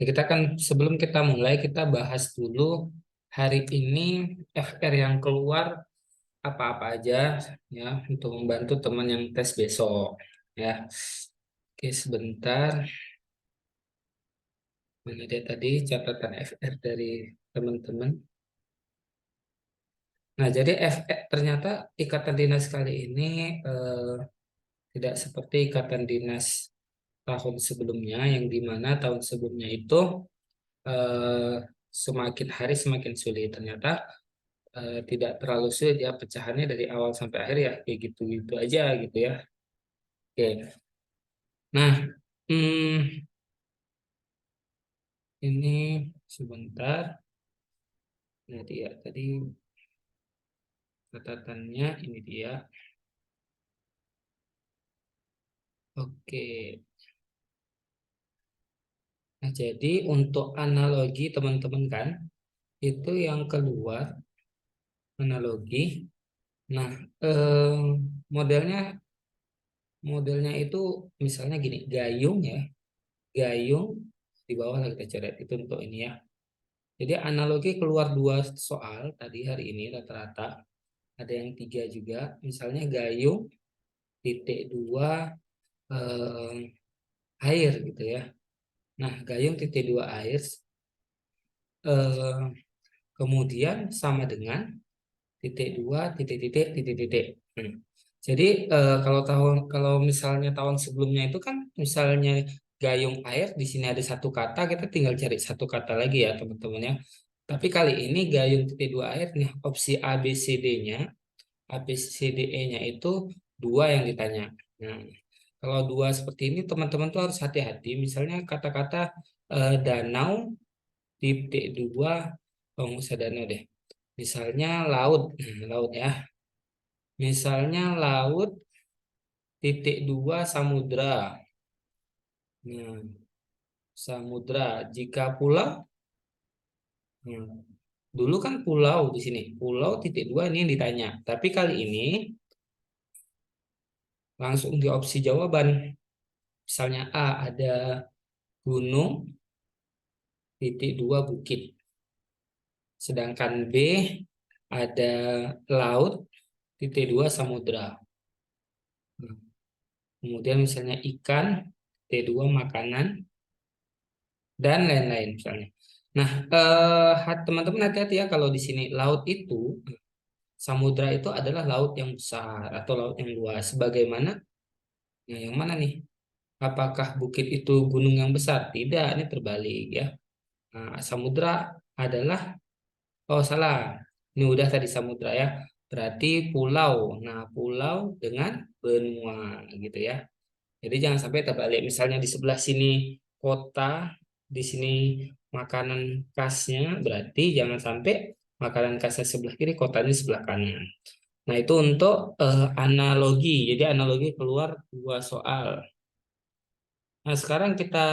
Ya, kita kan sebelum kita mulai kita bahas dulu hari ini FR yang keluar apa-apa aja ya untuk membantu teman yang tes besok ya. Oke, sebentar. Mana dia tadi catatan FR dari teman-teman. Nah, jadi FR ternyata ikatan dinas kali ini tidak seperti ikatan dinas tahun sebelumnya yang dimana tahun sebelumnya itu eh, semakin hari semakin sulit. Ternyata tidak terlalu sulit ya pecahannya dari awal sampai akhir ya kayak gitu-gitu aja gitu ya. Oke. Nah, hmm, ini sebentar. Nah, dia tadi catatannya ini dia. Oke. Nah, jadi untuk analogi teman-teman kan itu yang keluar analogi. Nah, eh, modelnya modelnya itu misalnya gini, gayung ya. Gayung di bawah lah kita coret itu untuk ini ya. Jadi analogi keluar dua soal tadi hari ini rata-rata ada yang tiga juga. Misalnya gayung titik dua eh, air gitu ya. Nah gayung titik dua air eh, kemudian sama dengan titik dua titik. Hmm. Jadi kalau misalnya tahun sebelumnya itu kan misalnya gayung air di sini ada satu kata kita tinggal cari satu kata lagi ya teman-teman ya. Tapi kali ini gayung titik dua air nih opsi A B C D-nya A B C D E-nya itu dua yang ditanya. Nah, kalau dua seperti ini teman-teman tuh harus hati-hati. Misalnya kata-kata danau titik dua, oh nggak usah danau deh. Misalnya laut, laut ya. Misalnya laut titik dua samudra. Nah, samudra. Jika pulau, nah, dulu kan pulau di sini. Pulau titik dua ini yang ditanya. Tapi kali ini langsung di opsi jawaban. Misalnya A ada gunung titik dua bukit. Sedangkan B ada laut titik dua samudra. Nah, kemudian misalnya ikan titik dua makanan dan lain-lain misalnya. Nah, teman-teman hati-hati ya kalau di sini laut itu samudra itu adalah laut yang besar atau laut yang luas. Bagaimana? Nah, yang mana nih? Apakah bukit itu gunung yang besar? Tidak, ini terbalik ya. Nah, samudra adalah oh salah. Ini udah tadi samudra ya. Berarti pulau. Nah, pulau dengan benua gitu ya. Jadi jangan sampai terbalik. Misalnya di sebelah sini kota, di sini makanan khasnya, berarti jangan sampai makanan khasnya sebelah kiri, kotanya sebelah kanan. Nah, itu untuk analogi. Jadi analogi keluar dua soal. Nah, sekarang kita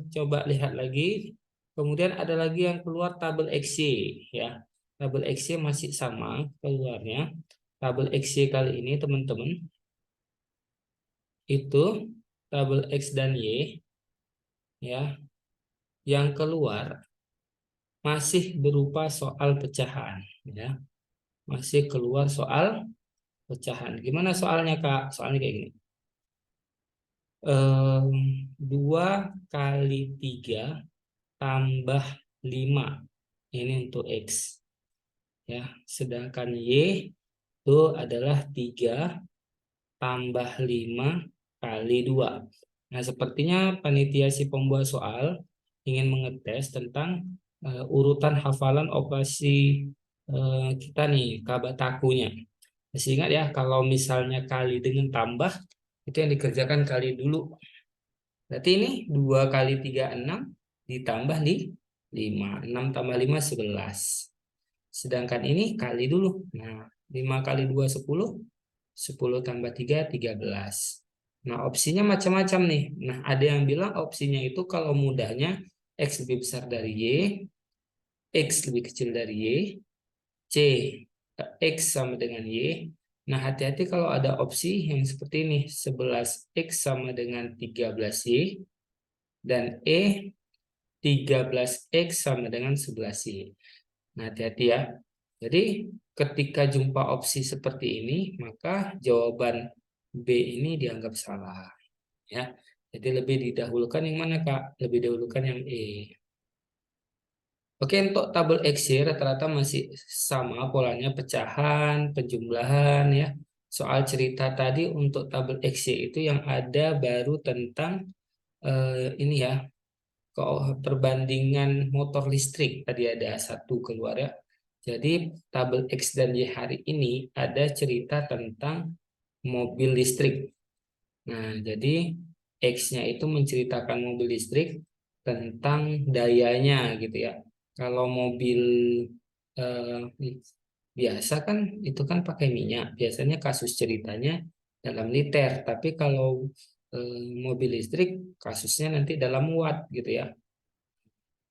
coba lihat lagi. Kemudian ada lagi yang keluar tabel XY ya. Tabel XY masih sama keluarnya. Tabel XY kali ini teman-teman itu tabel X dan Y ya yang keluar masih berupa soal pecahan ya. Masih keluar soal pecahan. Gimana soalnya Kak? Soalnya kayak gini. 2 kali 3 tambah 5 ini untuk X ya. Sedangkan Y itu adalah 3 tambah 5 kali 2. Nah, sepertinya panitia si pembuat soal ingin mengetes tentang urutan hafalan operasi kita nih, kabatakunya. Masih ingat ya, kalau misalnya kali dengan tambah, itu yang dikerjakan kali dulu. Berarti ini 2 kali 3 6 ditambah di 5. 6 tambah 5 11. Sedangkan ini kali dulu. Nah, 5 kali 2 10. 10 tambah 3 13. Nah, opsinya macam-macam nih. Nah, ada yang bilang opsinya itu kalau mudahnya X lebih besar dari Y, X lebih kecil dari Y, C X sama dengan Y. Nah, hati-hati kalau ada opsi yang seperti ini. 11X sama dengan 13Y dan E 13X sama dengan 11Y. Nah, hati-hati ya. Jadi, ketika jumpa opsi seperti ini, maka jawaban B ini dianggap salah. Ya. Jadi, lebih didahulukan yang mana, Kak? Lebih didahulukan yang E. Oke, untuk tabel XY rata-rata masih sama polanya, pecahan, penjumlahan ya. Soal cerita tadi untuk tabel XY itu yang ada baru tentang ini ya, perbandingan motor listrik tadi ada satu keluar ya. Jadi tabel X dan Y hari ini ada cerita tentang mobil listrik. Nah, jadi X-nya itu menceritakan mobil listrik tentang dayanya gitu ya. Kalau mobil eh, biasa kan itu kan pakai minyak. Biasanya kasus ceritanya dalam liter. Tapi kalau mobil listrik kasusnya nanti dalam watt gitu ya.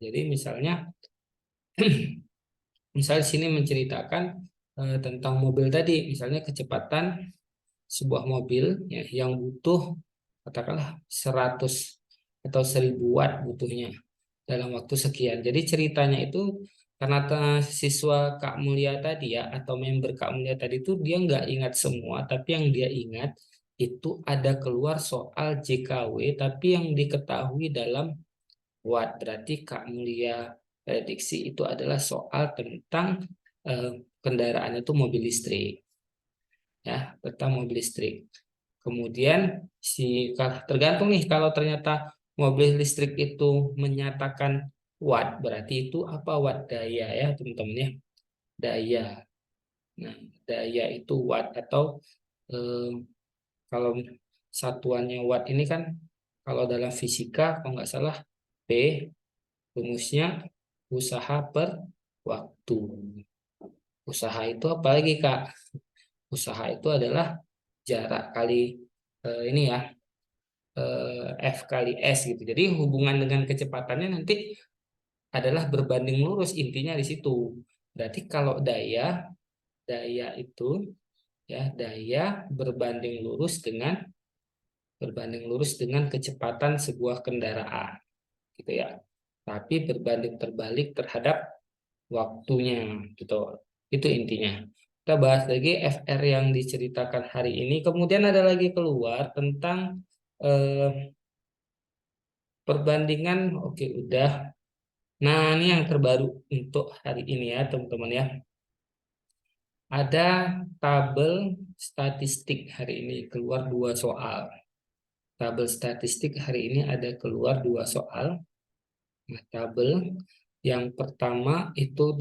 Jadi misal sini menceritakan tentang mobil tadi, misalnya kecepatan sebuah mobil ya, yang butuh katakanlah 100 atau 1000 watt butuhnya dalam waktu sekian. Jadi ceritanya itu karena siswa Kak Mulia tadi ya atau member Kak Mulia tadi itu dia nggak ingat semua, tapi yang dia ingat itu ada keluar soal JKW tapi yang diketahui dalam watt. Berarti Kak Mulia prediksi itu adalah soal tentang kendaraan itu mobil listrik ya, tentang mobil listrik. Kemudian tergantung nih kalau ternyata mobil listrik itu menyatakan watt, berarti itu apa watt daya ya teman-teman ya. Daya. Nah, daya itu watt atau eh, kalau satuannya watt ini kan kalau dalam fisika kalau nggak salah P rumusnya usaha per waktu. Usaha itu apa lagi Kak? Usaha itu adalah jarak kali ini ya F kali S gitu. Jadi hubungan dengan kecepatannya nanti adalah berbanding lurus intinya di situ. Berarti kalau daya itu ya daya berbanding lurus dengan kecepatan sebuah kendaraan gitu ya. Tapi berbanding terbalik terhadap waktunya gitu. Itu intinya. Kita bahas lagi FR yang diceritakan hari ini. Kemudian ada lagi keluar tentang perbandingan. Oke, udah. Nah, ini yang terbaru untuk hari ini ya, teman-teman ya. Ada tabel statistik hari ini keluar dua soal. Tabel statistik hari ini ada keluar dua soal. Nah, tabel yang pertama itu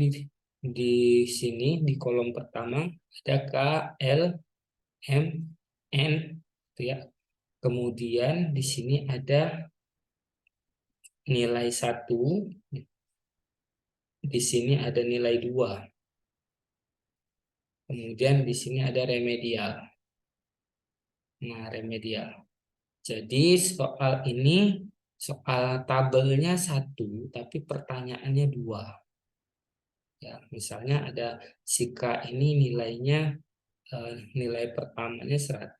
di sini di kolom pertama ada K, L, M, N, gitu ya. Kemudian di sini ada nilai 1, di sini ada nilai 2. Kemudian di sini ada remedial. Nah, remedial. Jadi soal tabelnya 1, tapi pertanyaannya 2. Ya, misalnya ada si K ini nilainya nilai pertamanya 100,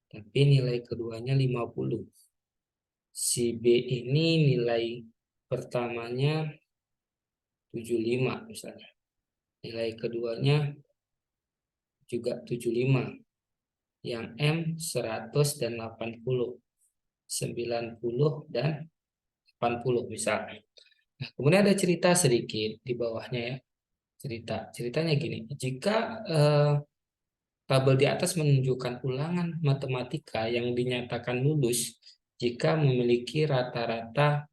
tapi nilai keduanya 50. Si B ini nilai pertamanya 75 misalnya. Nilai keduanya juga 75. Yang M 100 dan 80. 90 dan 80 misalnya. Nah, kemudian ada cerita sedikit di bawahnya ya. Ceritanya gini, jika tabel di atas menunjukkan ulangan matematika yang dinyatakan lulus jika memiliki rata-rata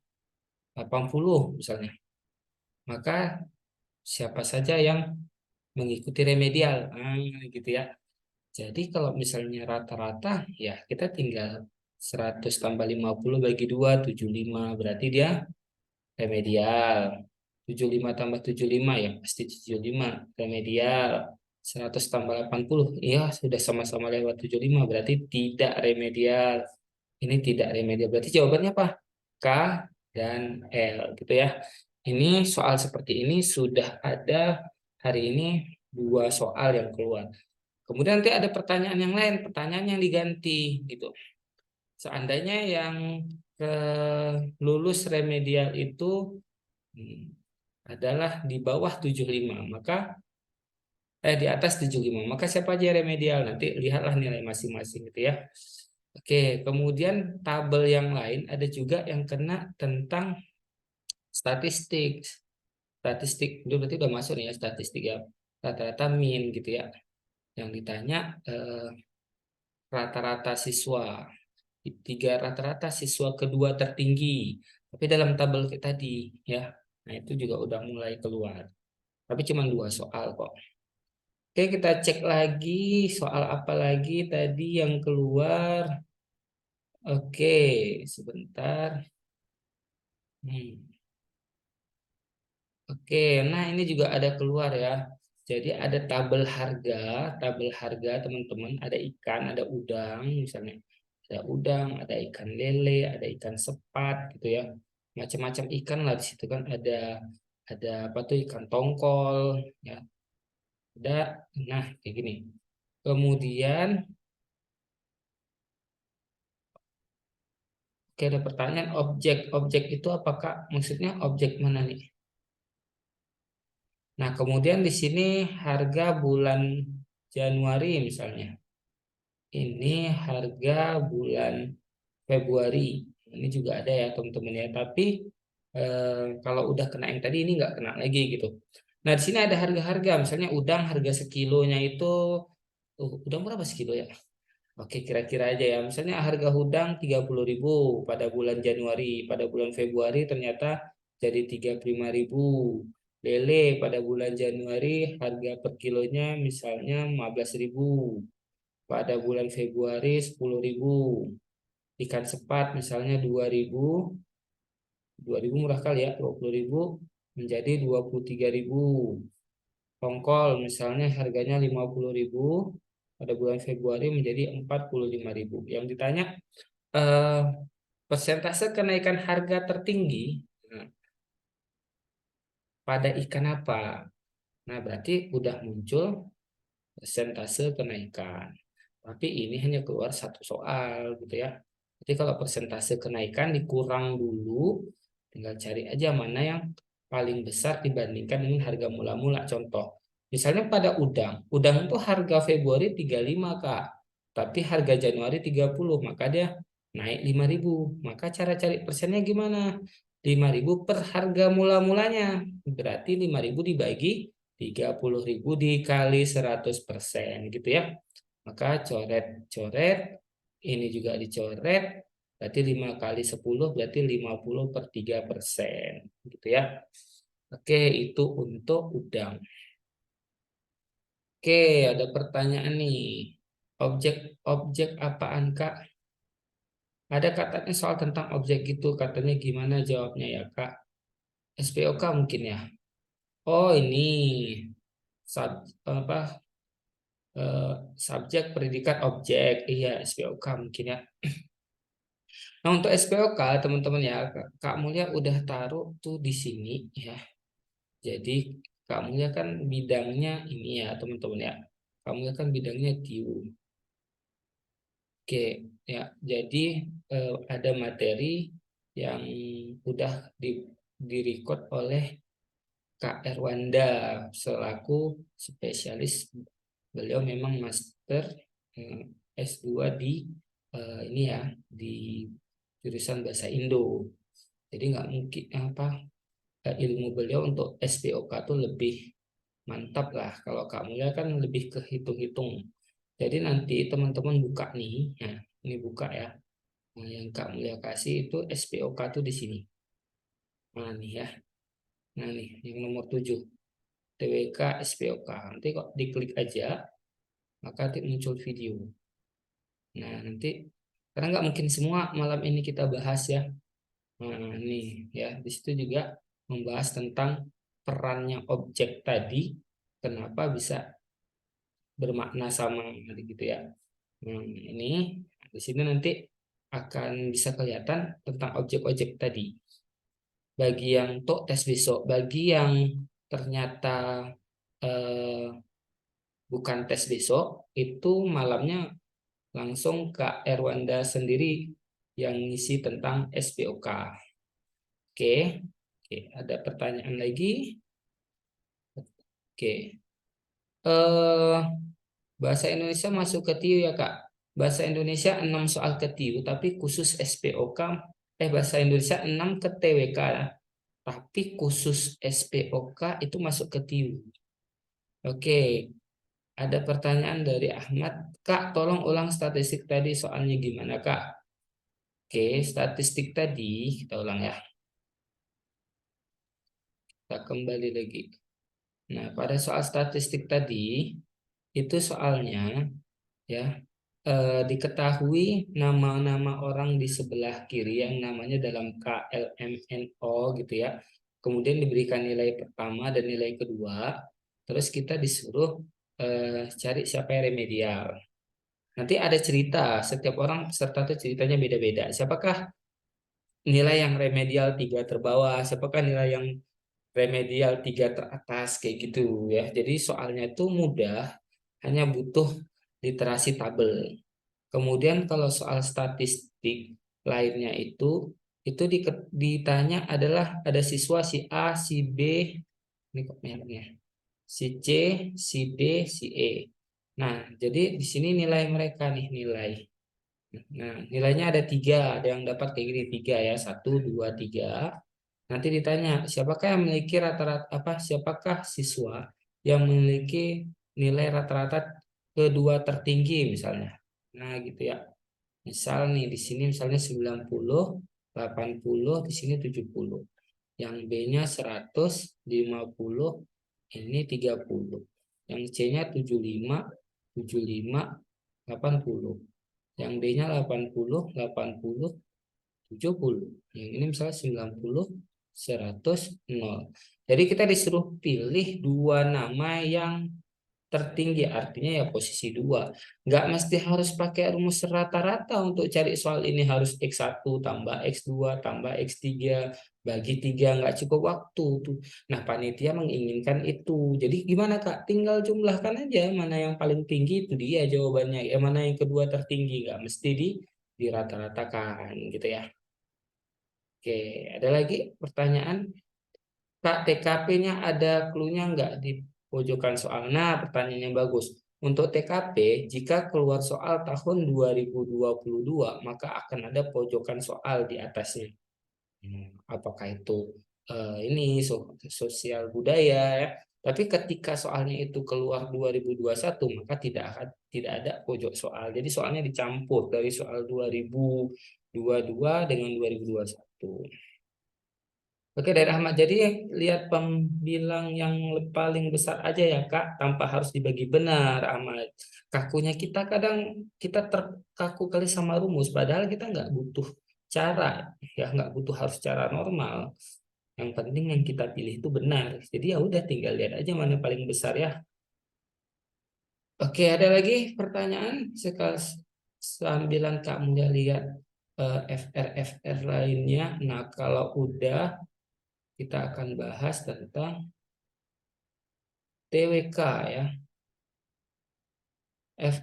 80 misalnya, maka siapa saja yang mengikuti remedial. Nah, gitu ya. Jadi kalau misalnya rata-rata ya kita tinggal 100 tambah 50 bagi 2, 75. Berarti dia remedial. 75 tambah 75 ya pasti 75. Remedial. 100 tambah 80 ya sudah sama-sama lewat 75 berarti tidak remedial. Ini tidak remedial. Berarti jawabannya apa? K dan L gitu ya. Ini soal seperti ini sudah ada hari ini dua soal yang keluar. Kemudian nanti ada pertanyaan yang lain, pertanyaan yang diganti gitu. Seandainya yang lulus remedial itu adalah di bawah 75, maka di atas 75, maka siapa aja yang remedial? Nanti lihatlah nilai masing-masing gitu ya. Oke, kemudian tabel yang lain ada juga yang kena tentang statistik. Statistik itu berarti udah masuk nih ya, statistik ya. Rata-rata min gitu ya. Yang ditanya rata-rata siswa. Rata-rata siswa kedua tertinggi. Tapi dalam tabel kita tadi ya. Nah, itu juga udah mulai keluar. Tapi cuma 2 soal kok. Oke, kita cek lagi soal apa lagi tadi yang keluar. Oke, sebentar. Hmm. Oke, nah ini juga ada keluar ya. Jadi ada tabel harga teman-teman. Ada ikan, ada udang misalnya. Ada udang, ada ikan lele, ada ikan sepat gitu ya. Macam-macam ikan lah di situ kan ada apa tuh ikan tongkol ya. Ada, nah kayak gini. Kemudian, oke ada pertanyaan objek. Objek itu apakah maksudnya objek mana nih? Nah, kemudian di sini harga bulan Januari misalnya. Ini harga bulan Februari. Ini juga ada ya teman-teman ya. Tapi kalau udah kena yang tadi ini nggak kena lagi gitu. Nah, di sini ada harga-harga. Misalnya udang harga sekilonya itu, udang berapa sekilo ya? Oke, kira-kira aja ya. Misalnya harga udang 30.000 pada bulan Januari, pada bulan Februari ternyata jadi 35.000. Lele pada bulan Januari harga per kilonya misalnya 15.000. Pada bulan Februari 10.000. Ikan sepat misalnya 2.000. 2.000 murah kali ya, 20.000 menjadi 23.000. Tongkol misalnya harganya 50.000, pada bulan Februari menjadi 45.000. Yang ditanya eh, persentase kenaikan harga tertinggi, nah, pada ikan apa? Nah, berarti udah muncul persentase kenaikan. Tapi ini hanya keluar 1 soal gitu ya. Jadi kalau persentase kenaikan dikurang dulu, tinggal cari aja mana yang paling besar dibandingkan dengan harga mula-mula. Contoh, misalnya pada udang. Udang itu harga Februari 35 Kak. Tapi harga Januari 30, maka dia naik 5.000. Maka cara cari persennya gimana? 5.000 per harga mula-mulanya. Berarti 5.000 dibagi 30.000 dikali 100% gitu ya. Maka coret-coret, ini juga dicoret, berarti 5 kali 10 berarti 50 per 3%. Gitu ya. Oke, itu untuk udang. Oke, ada pertanyaan nih. Objek-objek apaan, Kak? Ada katanya soal tentang objek gitu, katanya gimana jawabnya ya, Kak? SPOK mungkin ya. Oh, ini apa subjek predikat objek. Iya, SPOK mungkin ya. Nah, untuk SPOK teman-teman ya, Kak Mulia udah taruh tuh di sini ya. Jadi Kak Mulia kan bidangnya ini ya, teman-teman ya. Kak Mulia kan bidangnya TIU. Oke, ya. Jadi ada materi yang udah direcord oleh Kak Erwanda selaku spesialis. Beliau memang master S2 di ini ya, di jurusan bahasa Indo. Jadi nggak mungkin apa ilmu beliau untuk SPOK tuh lebih mantap lah. Kalau kamu ya kan lebih ke hitung-hitung. Jadi nanti teman-teman buka nih, ya, ini buka ya. Nah, yang kamu ya kasih itu SPOK tuh di sini. Nah nih ya, nah nih yang nomor 7 TWK SPOK. Nanti kok diklik aja, maka nanti muncul video. Nah nanti karena nggak mungkin semua malam ini kita bahas ya. Nah, nih ya, di situ juga membahas tentang perannya objek tadi, kenapa bisa bermakna sama gitu ya. Ini di sini nanti akan bisa kelihatan tentang objek-objek tadi. Bagi yang untuk tes besok, bagi yang ternyata eh, bukan tes besok, itu malamnya langsung Kak Erwanda sendiri yang ngisi tentang SPOK. Oke, oke, ada pertanyaan lagi? Oke, eh, bahasa Indonesia masuk ke TIU ya Kak. Bahasa Indonesia 6 soal ke TIU, tapi khusus SPOK, bahasa Indonesia 6 ke TWK ya. Tapi khusus SPOK itu masuk ke TIU. Oke, ada pertanyaan dari Ahmad. Kak, tolong ulang statistik tadi soalnya gimana Kak? Oke, statistik tadi kita ulang ya. Kita kembali lagi. Nah, pada soal statistik tadi itu soalnya ya diketahui nama-nama orang di sebelah kiri yang namanya dalam KLMNO gitu ya. Kemudian diberikan nilai pertama dan nilai kedua. Terus kita disuruh cari siapa yang remedial. Nanti ada cerita, setiap orang peserta itu ceritanya beda-beda. Siapakah nilai yang remedial 3 terbawah, siapakah nilai yang remedial 3 teratas, kayak gitu ya. Jadi soalnya itu mudah, hanya butuh literasi tabel. Kemudian kalau soal statistik lainnya ditanya adalah ada siswa si A, si B, ini kok merahnya, si C, si D, si E. Nah, jadi di sini nilai mereka nih nilai. Nah, nilainya ada 3, ada yang dapat kayak gini 3 ya, 1, 2, 3. Nanti ditanya siapakah yang memiliki rata-rata siapakah siswa yang memiliki nilai rata-rata kedua tertinggi misalnya. Nah, gitu ya. Misal nih di sini misalnya 90, 80, di sini 70. Yang B-nya 100, 50, ini 30. Yang C-nya 75, 75, 80. Yang D-nya 80, 80, 70. Yang ini misalnya 90, 100, 0. Jadi kita disuruh pilih dua nama yang tertinggi, artinya ya posisi 2. Nggak mesti harus pakai rumus rata-rata untuk cari soal ini, harus X1 tambah X2 tambah X3 bagi 3, nggak cukup waktu tuh. Nah, panitia menginginkan itu. Jadi gimana Kak? Tinggal jumlahkan aja mana yang paling tinggi, itu dia jawabannya. Mana yang kedua tertinggi, nggak mesti di rata-ratakan gitu ya. Oke, ada lagi pertanyaan? Kak, TKP-nya ada clue-nya nggak di pojokan soal? Nah, pertanyaannya bagus. Untuk TKP, jika keluar soal tahun 2022, maka akan ada pojokan soal di atasnya. Apakah itu ini sosial budaya ya? Tapi ketika soalnya itu keluar 2021, maka tidak ada pojok soal. Jadi soalnya dicampur dari soal 2022 dengan 2021. Oke, dari Ahmad. Jadi lihat pembilang yang paling besar aja ya Kak, tanpa harus dibagi benar Ahmad. Kakunya kita kadang kita terkaku kali sama rumus, padahal kita nggak butuh cara, ya nggak butuh harus cara normal. Yang penting yang kita pilih itu benar. Jadi ya udah tinggal lihat aja mana paling besar ya. Oke, ada lagi pertanyaan sambilan kamu lihat FR lainnya. Nah, kalau udah kita akan bahas tentang TWK ya. F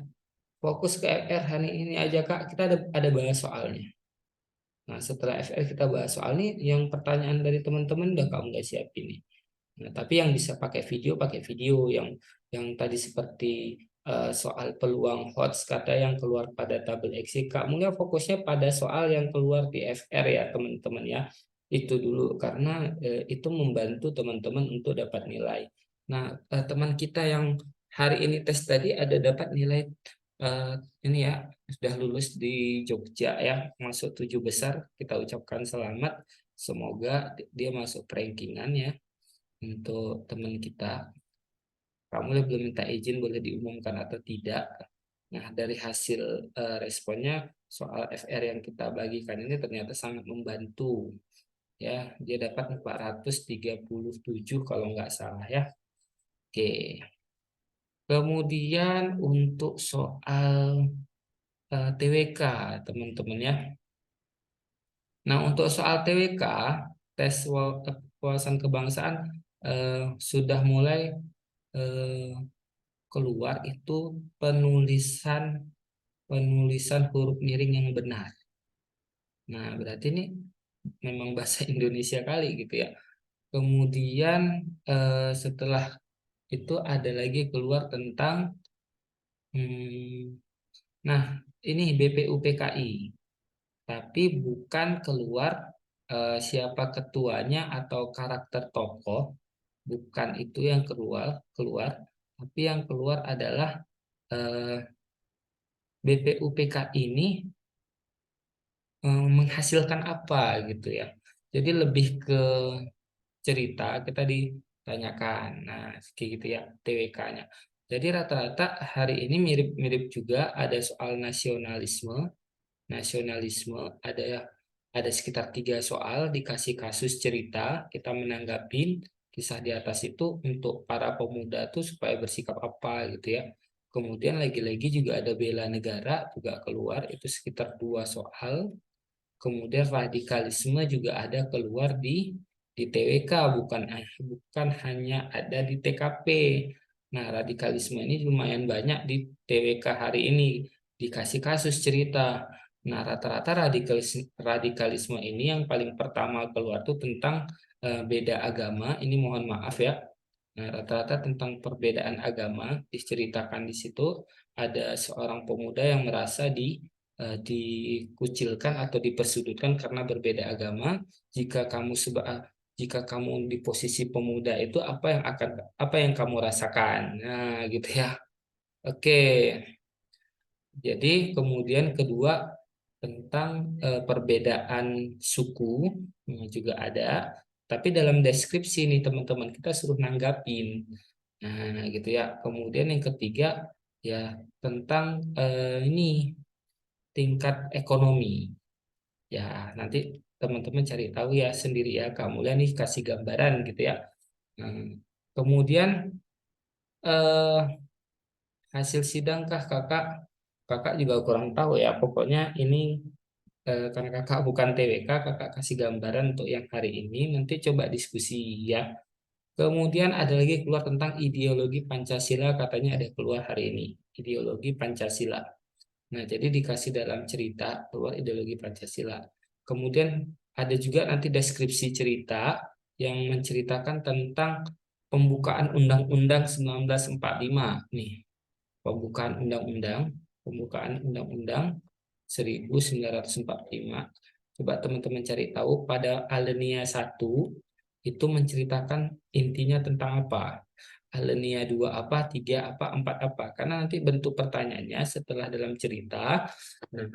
fokus ke FR hari ini aja Kak. Kita ada bahas soalnya. Nah, setelah FR kita bahas soal ini, yang pertanyaan dari teman-teman udah kamu udah siapin nih. Nah, tapi yang bisa pakai video yang tadi seperti soal peluang HOTS kata yang keluar pada tabel Excel. Kamu ya fokusnya pada soal yang keluar di FR ya teman-teman ya. Itu dulu karena itu membantu teman-teman untuk dapat nilai. Nah, teman kita yang hari ini tes tadi ada dapat nilai eh, ini ya, sudah lulus di Jogja ya, masuk 7 besar. Kita ucapkan selamat. Semoga dia masuk rankingan ya untuk teman kita. Kamu belum minta izin, boleh diumumkan atau tidak. Nah, dari hasil responnya soal FR yang kita bagikan ini ternyata sangat membantu. Ya, dia dapat 437 kalau nggak salah ya. Oke. Kemudian untuk soal TWK, teman-teman ya. Nah, untuk soal TWK, tes wawasan kebangsaan sudah mulai eh, keluar itu penulisan penulisan huruf miring yang benar. Nah, berarti ini memang bahasa Indonesia kali gitu ya. Kemudian setelah itu ada lagi keluar tentang hmm, nah ini BPUPKI, tapi bukan keluar siapa ketuanya atau karakter tokoh, bukan itu yang keluar, tapi yang keluar adalah BPUPKI ini menghasilkan apa gitu ya. Jadi lebih ke cerita kita ditanyakan. Nah, kayak gitu ya TWK-nya. Jadi rata-rata hari ini mirip-mirip juga ada soal nasionalisme. Nasionalisme ada sekitar 3 soal dikasih kasus cerita kita menanggapin kisah di atas itu untuk para pemuda tuh supaya bersikap apa gitu ya. Kemudian lagi-lagi juga ada bela negara juga keluar itu sekitar 2 soal. Kemudian radikalisme juga ada keluar di TWK, bukan hanya ada di TKP. Nah, radikalisme ini lumayan banyak di TWK hari ini dikasih kasus cerita. Nah, rata-rata radikalisme ini yang paling pertama keluar tuh tentang beda agama. Ini mohon maaf ya. Nah, rata-rata tentang perbedaan agama diceritakan di situ. Ada seorang pemuda yang merasa dikucilkan atau dipersudutkan karena berbeda agama. Jika kamu di posisi pemuda itu apa yang kamu rasakan? Nah, gitu ya. Oke. Jadi kemudian kedua tentang perbedaan suku juga ada. Tapi dalam deskripsi nih teman-teman kita suruh nanggapin. Nah, gitu ya. Kemudian yang ketiga ya tentang ini tingkat ekonomi. Ya, nanti teman-teman cari tahu ya sendiri ya. Kamu lihat nih kasih gambaran gitu ya. Nah, kemudian eh, hasil sidang kah kakak? Kakak juga kurang tahu ya. Pokoknya ini karena kakak bukan TWK, kakak kasih gambaran untuk yang hari ini. Nanti coba diskusi ya. Kemudian ada lagi keluar tentang ideologi Pancasila, katanya ada keluar hari ini. Ideologi Pancasila. Nah, jadi dikasih dalam cerita keluar ideologi Pancasila. Kemudian ada juga nanti deskripsi cerita yang menceritakan tentang pembukaan Undang-Undang 1945. Nih, pembukaan Undang-Undang 1945. Coba teman-teman cari tahu pada alinea 1 itu menceritakan intinya tentang apa. Alinea 2 apa, 3 apa, 4 apa. Karena nanti bentuk pertanyaannya setelah dalam cerita, nah,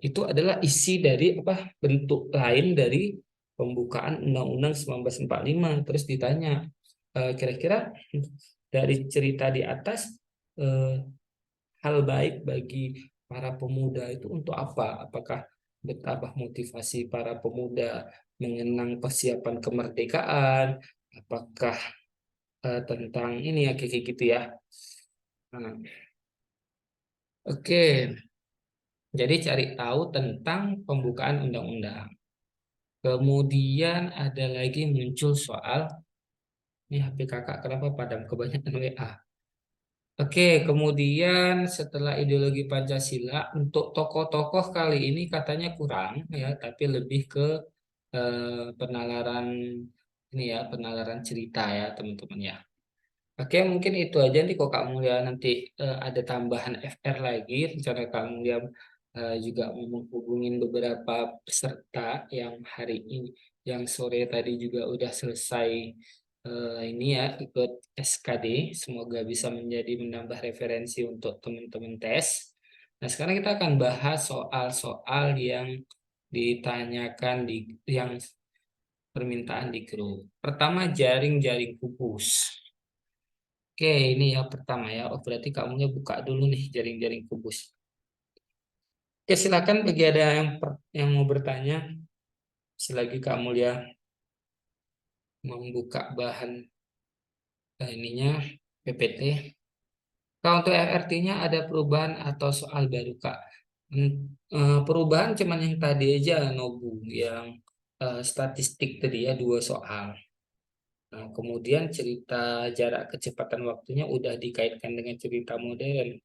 itu adalah isi dari apa bentuk lain dari pembukaan Undang-Undang 1945. Terus ditanya, kira-kira dari cerita di atas, eh, hal baik bagi para pemuda itu untuk apa? Apakah betambah motivasi para pemuda mengenang persiapan kemerdekaan? Apakah tentang ini ya kayak gitu ya? Nah, oke, jadi cari tahu tentang pembukaan undang-undang. Kemudian ada lagi muncul soal, ini HP kakak kenapa padam kebanyakan WA? Oke, kemudian setelah ideologi Pancasila, untuk tokoh-tokoh kali ini katanya kurang ya, tapi lebih ke penalaran ini ya, penalaran cerita ya teman-teman ya. Oke, mungkin itu aja nih kok Kak Mulia nanti ada tambahan FR lagi, rencana Kak Mulia juga mau menghubungin beberapa peserta yang hari ini, yang sore tadi juga udah selesai ini ya ikut SKD. Semoga bisa menjadi menambah referensi untuk teman-teman tes. Nah, sekarang kita akan bahas soal-soal yang ditanyakan yang permintaan di grup. Pertama, jaring-jaring kubus. Oke, ini ya pertama ya. Oh, berarti kamunya buka dulu nih jaring-jaring kubus. Oke, silakan bagi ada yang mau bertanya selagi kamu ya membuka bahan ininya PPT. Kalau untuk RRT-nya ada perubahan atau soal baru, Kak? Perubahan cuman yang tadi aja, Nobu, yang statistik tadi ya, 2 soal. Nah, kemudian cerita jarak kecepatan waktunya udah dikaitkan dengan cerita modern.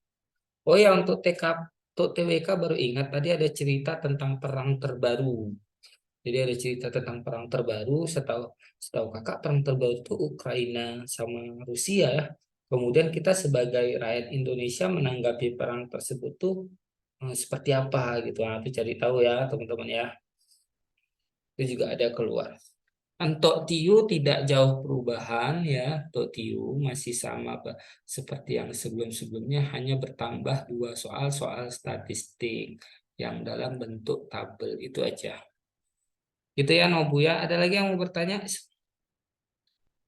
Oh ya, untuk TK. untuk TWK baru ingat tadi ada cerita tentang perang terbaru. Jadi ada cerita tentang perang terbaru. Setahu setahu kakak perang terbaru itu Ukraina sama Rusia ya. Kemudian kita sebagai rakyat Indonesia menanggapi perang tersebut tuh seperti apa gitu. Nah, itu cari tahu ya teman-teman ya. Itu juga ada keluar. Untuk Tiu tidak jauh perubahan ya. Untuk Tiu masih sama seperti yang sebelum-sebelumnya, hanya bertambah dua soal-soal statistik yang dalam bentuk tabel itu aja. Gitu ya Nobu ya. Ada lagi yang mau bertanya?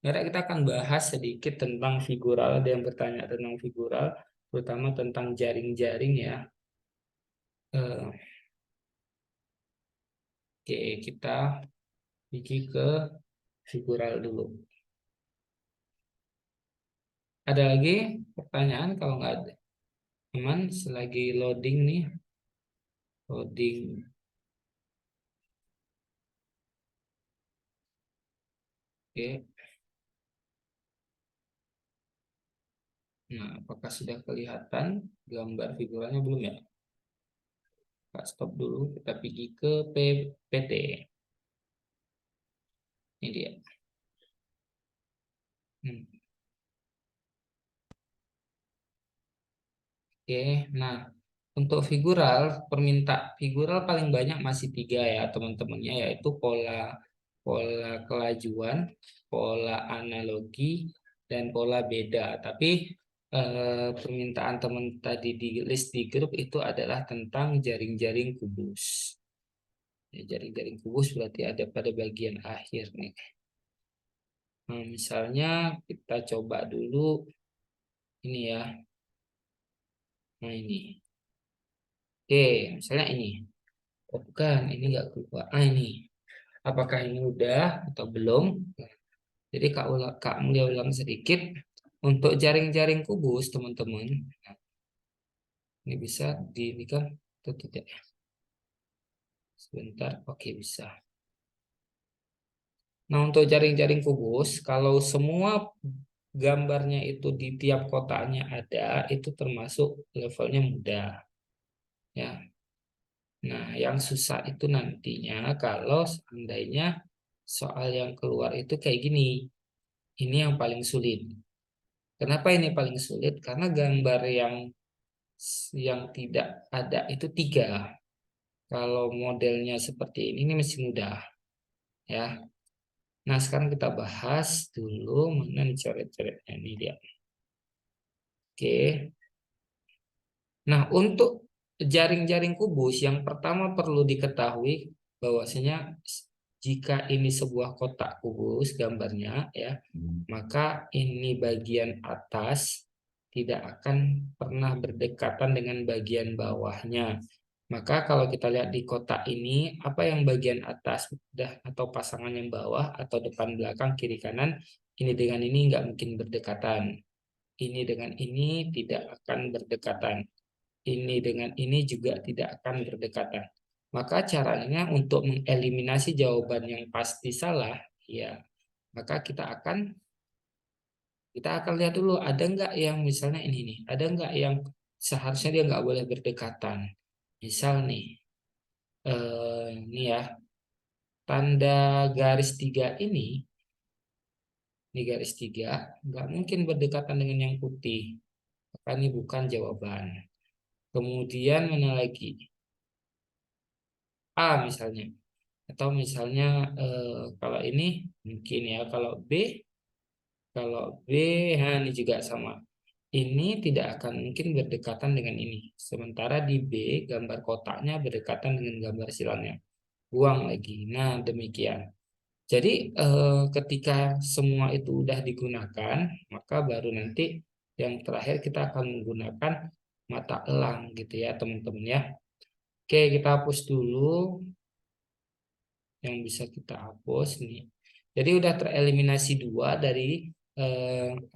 Sekarang kita akan bahas sedikit tentang figural. Ada yang bertanya tentang figural, terutama tentang jaring-jaring ya. Oke, kita pergi ke figural dulu. Ada lagi pertanyaan? Kalau nggak ada, teman, selagi loading nih, loading. Oke. Nah, apakah sudah kelihatan gambar figuralnya belum ya? Kita stop dulu, kita pergi ke PT. Ini dia. Hmm. Oke, nah untuk figural, figural paling banyak masih tiga ya teman-temannya, yaitu pola pola kelajuan, pola analogi, dan pola beda. Tapi permintaan teman tadi di list di grup itu adalah tentang jaring-jaring kubus. Ya, jaring-jaring kubus berarti ada pada bagian akhir nih. Nah, misalnya kita coba dulu ini ya. Nah ini. Oke, misalnya ini. Oh, bukan, ini nggak keluar. Ah, ini. Apakah ini udah atau belum? Jadi Kak Mulia ulang sedikit. Untuk jaring-jaring kubus, teman-teman. Ini bisa ini kan atau tidak? Sebentar, oke bisa. Nah, untuk jaring-jaring kubus, kalau semua gambarnya itu di tiap kotaknya ada, itu termasuk levelnya mudah. Ya. Nah, yang susah itu nantinya kalau seandainya soal yang keluar itu kayak gini. Ini yang paling sulit. Kenapa ini paling sulit? Karena gambar yang tidak ada itu tiga. Kalau modelnya seperti ini masih mudah, ya. Nah, sekarang kita bahas dulu mana nih coret-coretnya ini dia. Oke. Nah, untuk jaring-jaring kubus yang pertama perlu diketahui bahwasanya jika ini sebuah kotak kubus gambarnya ya, maka ini bagian atas tidak akan pernah berdekatan dengan bagian bawahnya. Maka kalau kita lihat di kotak ini, apa yang bagian atas atau pasangan yang bawah atau depan belakang kiri kanan, ini dengan ini nggak mungkin berdekatan. Ini dengan ini tidak akan berdekatan. Ini dengan ini juga tidak akan berdekatan. Maka caranya untuk mengeliminasi jawaban yang pasti salah, ya, maka kita akan lihat dulu ada nggak yang misalnya ini nih, ada nggak yang seharusnya dia nggak boleh berdekatan. Misal nih, ini ya, tanda garis tiga ini garis tiga nggak mungkin berdekatan dengan yang putih, maka ini bukan jawaban. Kemudian mana lagi? A misalnya. Atau misalnya kalau ini mungkin ya, kalau B, nah ini juga sama. Ini tidak akan mungkin berdekatan dengan ini. Sementara di B gambar kotaknya berdekatan dengan gambar silannya. Buang lagi. Nah, demikian. Jadi ketika semua itu udah digunakan, maka baru nanti yang terakhir kita akan menggunakan mata elang gitu ya, teman-teman ya. Oke, kita hapus dulu yang bisa kita hapus nih. Jadi udah tereliminasi dua dari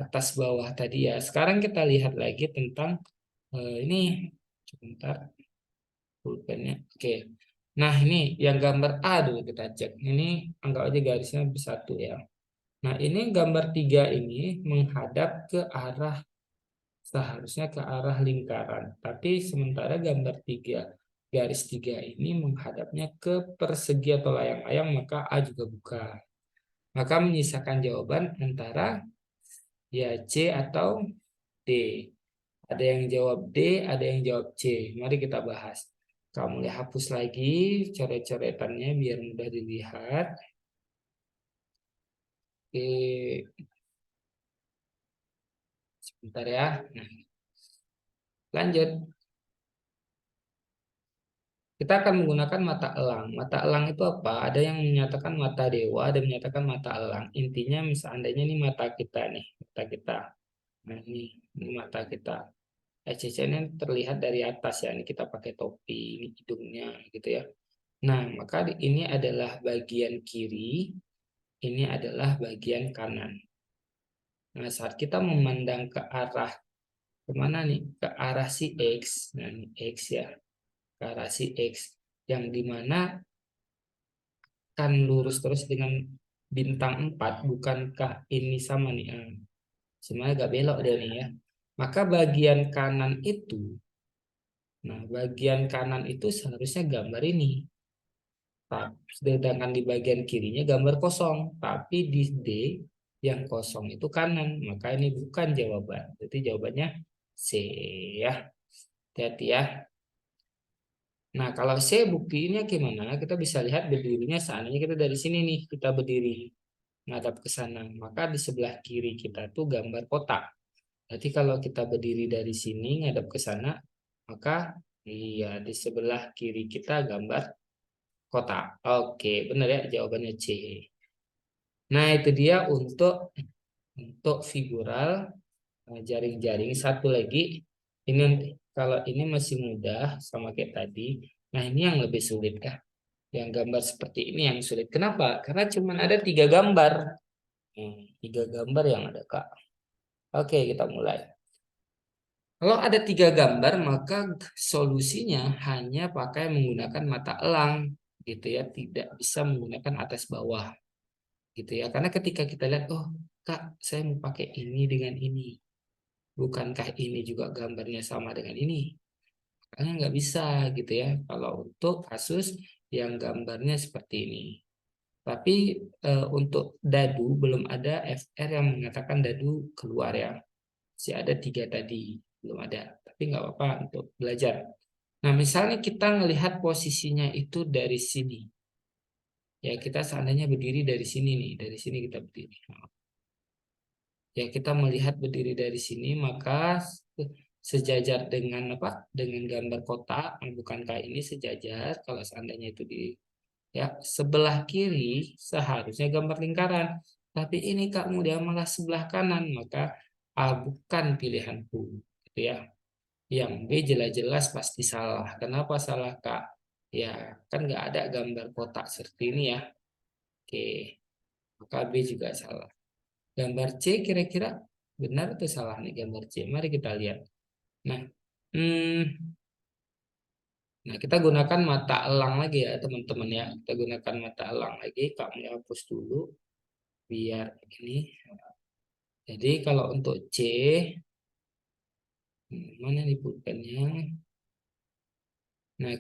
atas bawah tadi ya. Sekarang kita lihat lagi tentang ini. Sebentar, pulpennya. Oke. Nah ini yang gambar A dulu kita cek. Ini anggap aja garisnya bersatu ya. Nah ini gambar tiga ini menghadap ke arah seharusnya ke arah lingkaran. Tapi sementara gambar 3 garis 3 ini menghadapnya ke persegi atau layang-layang, maka A juga bukan. Maka menyisakan jawaban antara ya C atau D. Ada yang jawab D, ada yang jawab C. Mari kita bahas. Kamu hapus lagi coret-coretannya biar mudah dilihat. Oke, sebentar ya. Nah, lanjut. Kita akan menggunakan mata elang. Mata elang itu apa? Ada yang menyatakan mata dewa, ada yang menyatakan mata elang. Intinya seandainya ini mata kita nih, mata kita. Nah, ini mata kita. SCC ini terlihat dari atas ya. Ini kita pakai topi, ini hidungnya gitu ya. Nah, maka ini adalah bagian kiri, ini adalah bagian kanan. Nah, saat kita memandang ke arah kemana nih? Ke arah si X. Nah, ini X ya. Ke arah si X. Yang dimana kan lurus terus dengan bintang 4, bukankah ini sama nih? Sebenarnya agak belok dia nih ya. Maka bagian kanan itu, nah bagian kanan itu seharusnya gambar ini. Sedangkan di bagian kirinya gambar kosong. Tapi di D yang kosong itu kanan. Maka ini bukan jawaban. Jadi jawabannya C ya. Hati-hati ya. Nah, kalau C buktinya gimana? Kita bisa lihat berdirinya seandainya kita dari sini nih, kita berdiri ngadap ke sana. Maka di sebelah kiri kita tuh gambar kotak. Berarti kalau kita berdiri dari sini ngadap ke sana, maka iya di sebelah kiri kita gambar kotak. Oke, benar ya jawabannya C. Nah, itu dia untuk figural jaring-jaring. Satu lagi, ini kalau ini masih mudah sama kayak tadi. Nah, ini yang lebih sulit kah? Yang gambar seperti ini yang sulit. Kenapa? Karena cuma ada 3 gambar. 3 gambar yang ada, Kak. Oke, kita mulai. Kalau ada 3 gambar, maka solusinya hanya pakai menggunakan mata elang, gitu ya. Tidak bisa menggunakan atas bawah, gitu ya. Karena ketika kita lihat, oh, Kak, saya mau pakai ini dengan ini. Bukankah ini juga gambarnya sama dengan ini? Karena nggak bisa, gitu ya. Kalau untuk kasus yang gambarnya seperti ini. Tapi untuk dadu belum ada FR yang mengatakan dadu keluar ya. Masih ada 3 tadi, belum ada. Tapi nggak apa-apa untuk belajar. Nah, misalnya kita melihat posisinya itu dari sini. Ya, kita seandainya berdiri dari sini nih, dari sini kita berdiri. Ya, kita melihat berdiri dari sini, maka sejajar dengan apa? Dengan gambar kotak, bukankah ini sejajar kalau seandainya itu di ya sebelah kiri seharusnya gambar lingkaran. Tapi ini dia malah sebelah kanan, maka A bukan pilihanku. Gitu ya. Yang B jelas-jelas pasti salah. Kenapa salah, Kak? Ya, kan nggak ada gambar kotak seperti ini ya. Oke, maka B juga salah. Gambar C kira-kira benar atau salah nih gambar C? Mari kita lihat. Nah, hmm, nah kita gunakan mata elang lagi ya teman-teman ya. Kita gunakan mata elang lagi. Kamu hapus dulu biar ini. Jadi kalau untuk C, mana nih pulpennya? Nah,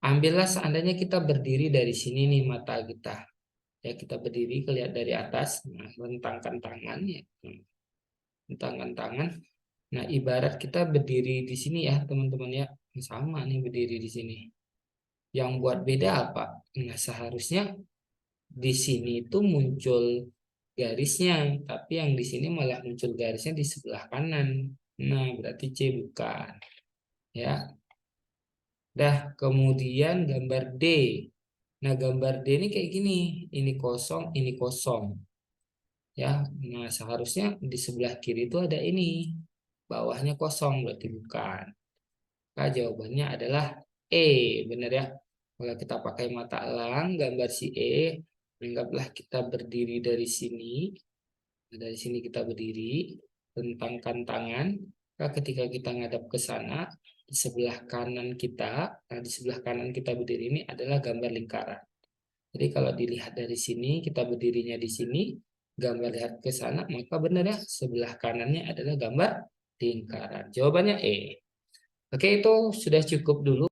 ambillah seandainya kita berdiri dari sini nih mata kita. Ya kita berdiri kelihatan dari atas. Nah, rentangkan tangan ya. Rentangkan tangan. Nah, ibarat kita berdiri di sini ya, teman-teman ya. Sama nih berdiri di sini. Yang buat beda apa? Nah, seharusnya di sini itu muncul garisnya, tapi yang di sini malah muncul garisnya di sebelah kanan. Nah, berarti C bukan. Ya. Dah, kemudian gambar D. Nah, gambar D ini kayak gini. Ini kosong, ini kosong. Ya, nah seharusnya di sebelah kiri itu ada ini. Bawahnya kosong, berarti bukan. Maka jawabannya adalah E, benar ya. Kalau kita pakai mata elang, gambar si E, anggaplah kita berdiri dari sini. Nah, dari sini kita berdiri, rentangkan tangan. Maka ketika kita ngadap ke sana, di sebelah kanan kita, nah di sebelah kanan kita berdiri ini adalah gambar lingkaran. Jadi kalau dilihat dari sini, kita berdirinya di sini, gambar lihat ke sana, maka benar ya, sebelah kanannya adalah gambar lingkaran. Jawabannya E. Oke, itu sudah cukup dulu.